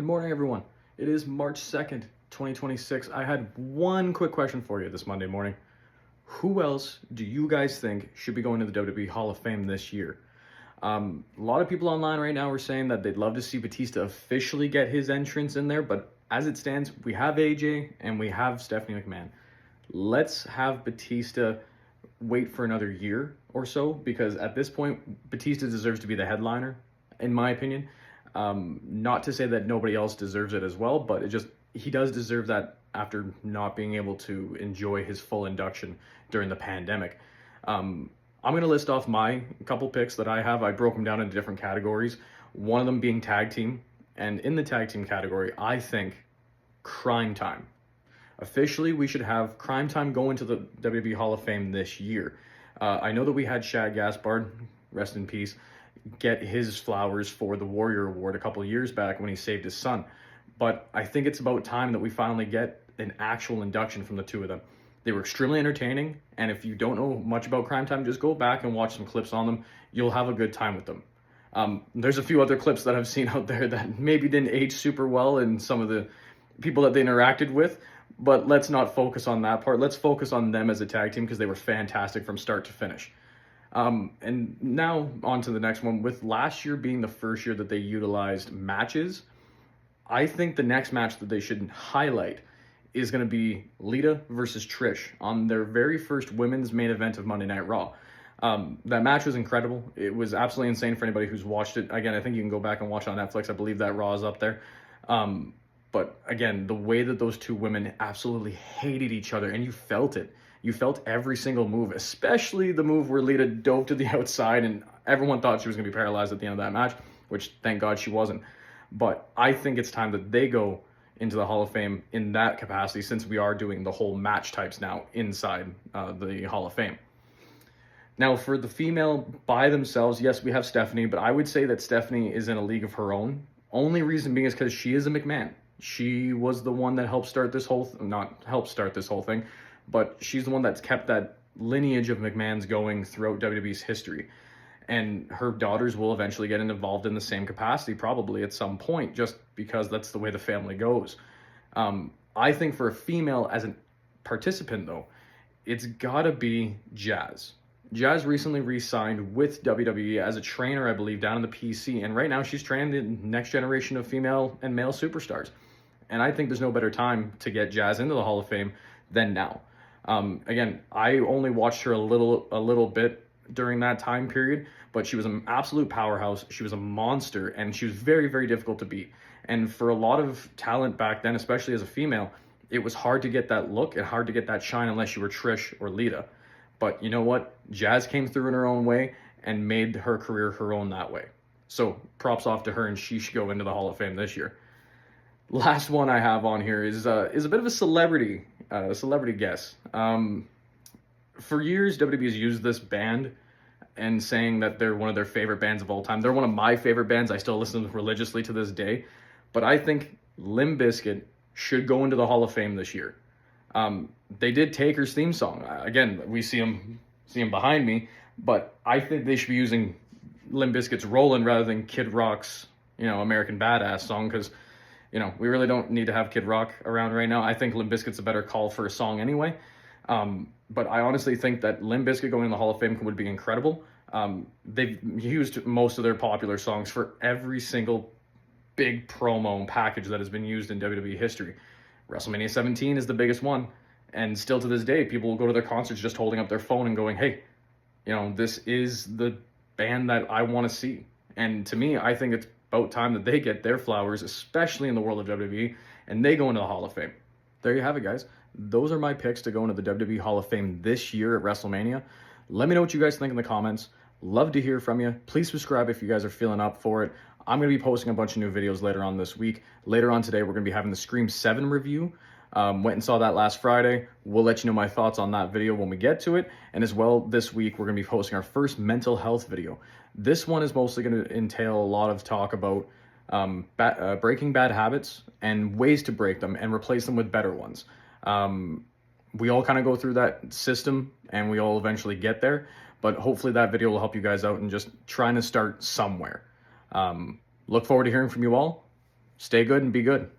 Good morning, everyone. It is March 2nd, 2026. I had one quick question for you this Monday morning. Who else do you guys think should be going to the WWE Hall of Fame this year? A lot of people online right now are saying that they'd love to see Batista officially get his entrance in there, but as it stands, we have AJ and we have Stephanie McMahon. Let's have Batista wait for another year or so, because at this point, Batista deserves to be the headliner, in my opinion. Not to say that nobody else deserves it as well, but he does deserve that after not being able to enjoy his full induction during the pandemic. I'm going to list off my couple picks that I have. I broke them down into different categories, one of them being tag team. And in the tag team category, I think Crime Time. Officially, we should have Crime Time go into the WWE Hall of Fame this year. I know that we had Shad Gaspard, rest in peace, get his flowers for the Warrior Award a couple of years back when he saved his son. But I think it's about time that we finally get an actual induction from the two of them. They were extremely entertaining, and if you don't know much about Crime Time, just go back and watch some clips on them. You'll have a good time with them. There's a few other clips that I've seen out there that maybe didn't age super well in some of the people that they interacted with, but let's not focus on that part. Let's focus on them as a tag team because they were fantastic from start to finish. And now on to the next one. With last year being the first year that they utilized matches, I think the next match that they should highlight is going to be Lita versus Trish on their very first women's main event of Monday Night Raw. That match was incredible. It was absolutely insane for anybody who's watched it. Again, I think you can go back and watch it on Netflix. I believe that Raw is up there. But again, the way that those two women absolutely hated each other, and you felt it. You felt every single move, especially the move where Lita dove to the outside and everyone thought she was going to be paralyzed at the end of that match, which thank God she wasn't. But I think it's time that they go into the Hall of Fame in that capacity, since we are doing the whole match types now inside the Hall of Fame. Now, for the female by themselves, yes, we have Stephanie, but I would say that Stephanie is in a league of her own. Only reason being is because she is a McMahon. She was the one that helped start this whole, not help start this whole thing, but she's the one that's kept that lineage of McMahons going throughout WWE's history. And her daughters will eventually get involved in the same capacity, probably at some point, just because that's the way the family goes. I think for a female as a participant, though, it's gotta be Jazz. Jazz recently re-signed with WWE as a trainer, I believe, down in the PC. And right now she's training the next generation of female and male superstars. And I think there's no better time to get Jazz into the Hall of Fame than now. Again, I only watched her a little bit during that time period, but she was an absolute powerhouse. She was a monster, and she was very, very difficult to beat. And for a lot of talent back then, especially as a female, it was hard to get that look and hard to get that shine unless you were Trish or Lita. But you know what? Jazz came through in her own way and made her career her own that way. So props off to her, and she should go into the Hall of Fame this year. Last one I have on here is a bit of a celebrity guess. For years, WWE has used this band and saying that they're one of their favorite bands of all time. They're one of my favorite bands. I still listen to them religiously to this day. But I think Limp Bizkit should go into the Hall of Fame this year. They did Taker's theme song. Again, we see them behind me, but I think they should be using Limp Bizkit's Rollin' rather than Kid Rock's, American Badass song, because, we really don't need to have Kid Rock around right now. I think Limp Bizkit's a better call for a song anyway. But I honestly think that Limp Bizkit going in the Hall of Fame would be incredible. They've used most of their popular songs for every single big promo package that has been used in WWE history. WrestleMania 17 is the biggest one. And still to this day, people will go to their concerts just holding up their phone and going, hey, this is the band that I want to see. And to me, I think it's about time that they get their flowers, especially in the world of WWE, and they go into the Hall of Fame. There you have it, guys. Those are my picks to go into the WWE Hall of Fame this year at WrestleMania. Let me know what you guys think in the comments. Love to hear from you. Please subscribe if you guys are feeling up for it. I'm going to be posting a bunch of new videos later on this week. Later on today, we're going to be having the Scream 7 review. Went and saw that last Friday. We'll let you know my thoughts on that video when we get to it. And as well, this week, we're going to be posting our first mental health video. This one is mostly going to entail a lot of talk about breaking bad habits and ways to break them and replace them with better ones. We all kind of go through that system and we all eventually get there, but hopefully that video will help you guys out and just trying to start somewhere. Look forward to hearing from you all. Stay good and be good.